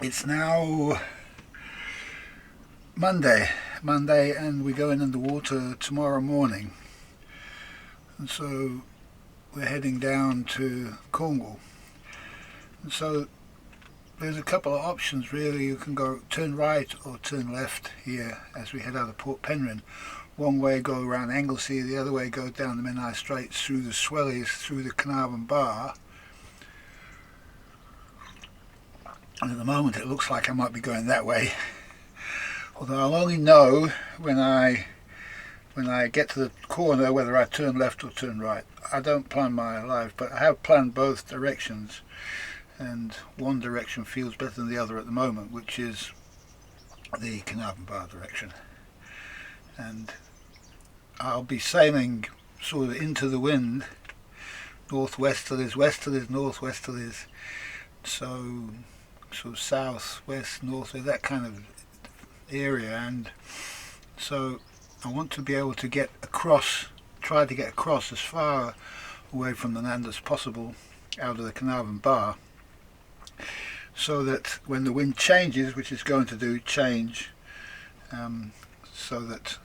It's now Monday, and we're going in the water tomorrow morning. And so we're heading down to Cornwall. And so there's a couple of options really. You can go turn right or turn left here as we head out of Port Penryn. One way go around Angelsey, the other way go down the Menai Straits through the Swellies, through the Caernarfon Bar. And at the moment it looks like I might be going that way. Although I'll only know when I get to the corner whether I turn left or turn right. I don't plan my life, but I have planned both directions, and one direction feels better than the other at the moment, which is the Caernarfon Bar direction. And I'll be sailing sort of into the wind, northwesterlies, westerlies, northwesterlies, so sort of south, west, north, that kind of area. And so I want to be able to get across, try to get across as far away from the land as possible out of the Caernarfon Bar, so that when the wind changes, which it's going to change, so that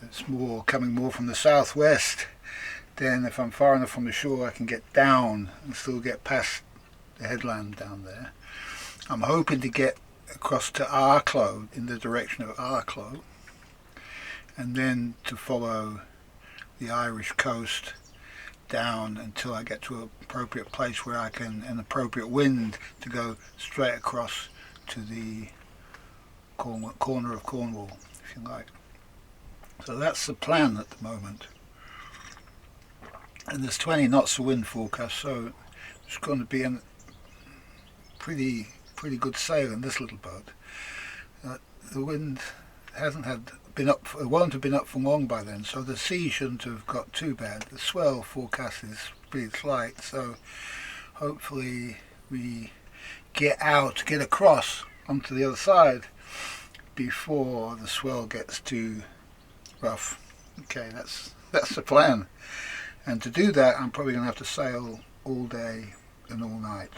it's coming more from the southwest, then if I'm far enough from the shore I can get down and still get past the headland down there. I'm hoping to get across to Arklow, in the direction of Arklow, and then to follow the Irish coast down until I get to an appropriate place where I can, an appropriate wind, to go straight across to the corner of Cornwall, if you like. So that's the plan at the moment. And there's 20 knots of wind forecast, so it's going to be a pretty good sail in this little boat. The wind won't have been up for long by then, so the sea shouldn't have got too bad. The swell forecast is pretty slight, so hopefully we get across onto the other side before the swell gets too rough. Okay, that's the plan. And to do that, I'm probably going to have to sail all day and all night.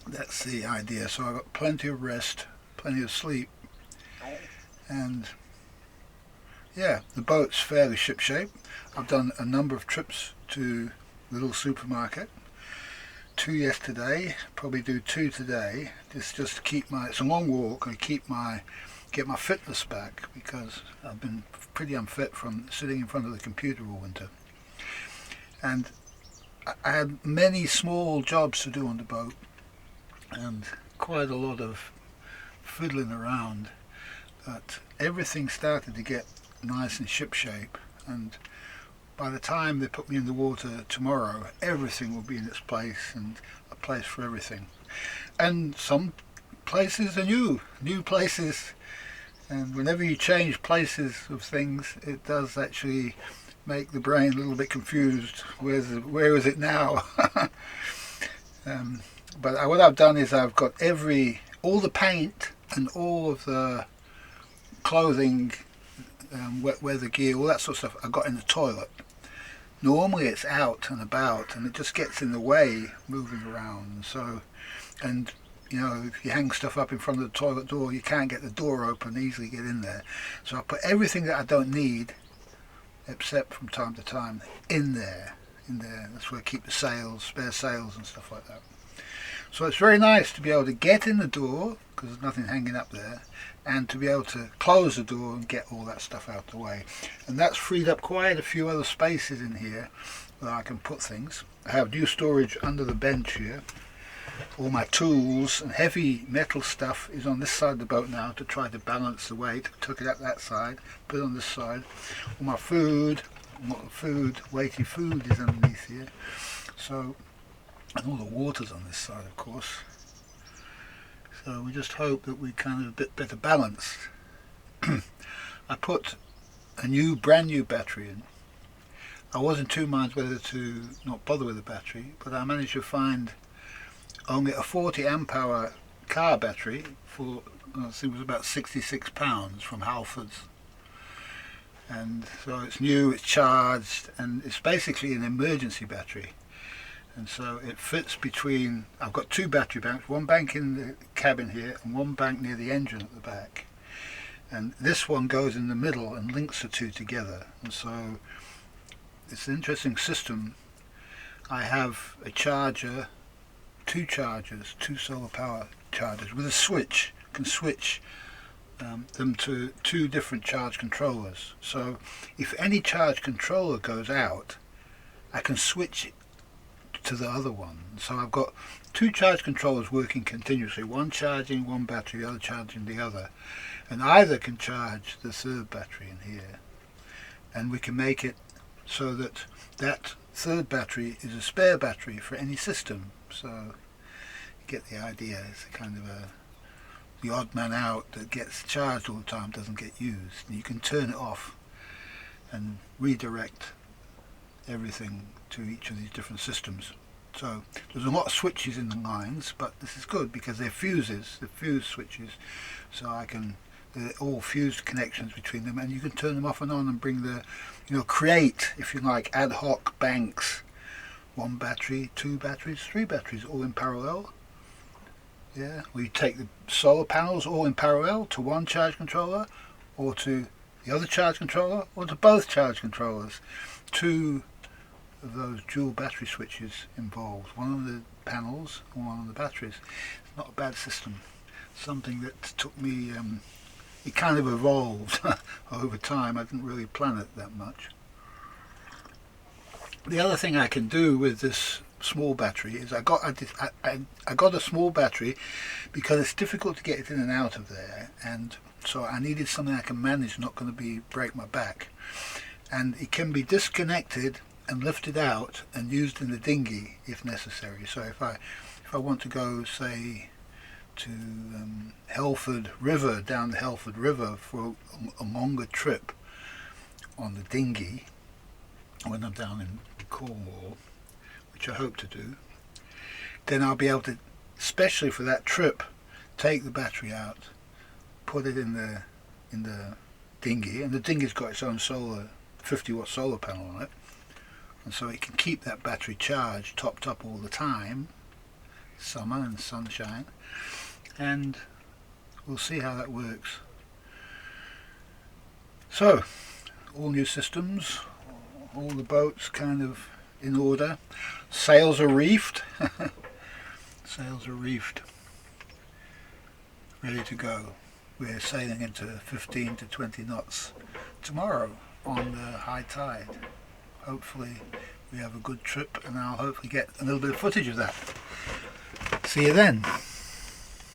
That's the idea. So I've got plenty of rest, plenty of sleep, and yeah, the boat's fairly shipshape. I've done a number of trips to the little supermarket, 2 yesterday, probably do 2 today, just to keep it's a long walk and get my fitness back, because I've been pretty unfit from sitting in front of the computer all winter. And I had many small jobs to do on the boat, and quite a lot of fiddling around, but everything started to get nice and shipshape, and by the time they put me in the water tomorrow, everything will be in its place, and a place for everything. And some places are new places, and whenever you change places of things, it does actually make the brain a little bit confused. Where is it now? But what I've done is I've got all the paint and all of the clothing, wet weather gear, all that sort of stuff I got in the toilet. Normally it's out and about, and it just gets in the way moving around. So, and you know, if you hang stuff up in front of the toilet door, you can't get the door open, easily get in there. So I put everything that I don't need, except from time to time, in there. That's where I keep the spare sails and stuff like that. So it's very nice to be able to get in the door, because there's nothing hanging up there, and to be able to close the door and get all that stuff out of the way. And that's freed up quite a few other spaces in here where I can put things. I have new storage under the bench here. All my tools and heavy metal stuff is on this side of the boat now, to try to balance the weight. Took it up that side, put it on this side. All my weighty food is underneath here. So, and all the water's on this side, of course. So we just hope that we kind of a bit better balanced. I put a brand new battery in. I was in 2 minds whether to not bother with the battery, but I managed to find only a 40 amp hour car battery for, I think it was about £66 from Halfords. And so it's new, it's charged, and it's basically an emergency battery. and so it fits between, I've got two battery banks, one bank in the cabin here and one bank near the engine at the back, and this one goes in the middle and links the two together. And so it's an interesting system. I have a charger, two chargers, two solar power chargers with a switch, can switch them to two different charge controllers. So if any charge controller goes out, I can switch to the other one. So I've got two charge controllers working continuously, one charging one battery, the other charging the other, and either can charge the third battery in here, and we can make it so that that third battery is a spare battery for any system. So you get the idea. It's a kind of the odd man out that gets charged all the time doesn't get used, and you can turn it off and redirect everything to each of these different systems. So there's a lot of switches in the lines, but this is good because they're fuses, they're fuse switches, so they're all fused connections between them, and you can turn them off and on and bring create, if you like, ad hoc banks, one battery, two batteries, three batteries, all in parallel. Yeah, we take the solar panels all in parallel to one charge controller, or to the other charge controller, or to both charge controllers. Two of those dual battery switches involved, one on the panels and one on the batteries. It's not a bad system. Something that took me, it kind of evolved over time. I didn't really plan it that much. The other thing I can do with this small battery is I got a small battery because it's difficult to get it in and out of there, and so I needed something I can manage, not going to break my back, and it can be disconnected and lifted out and used in the dinghy if necessary. So if I want to go, say, to Helford River, down the Helford River for a longer trip on the dinghy when I'm down in Cornwall, which I hope to do, then I'll be able to, especially for that trip, take the battery out, put it in the dinghy, and the dinghy's got its own 50-watt solar panel on it, and so it can keep that battery charged, topped up all the time, summer and sunshine, and we'll see how that works. So, all new systems, all the boats kind of in order, sails are reefed, sails are reefed, ready to go. We're sailing into 15 to 20 knots tomorrow on the high tide. Hopefully we have a good trip, and I'll hopefully get a little bit of footage of that. See you then.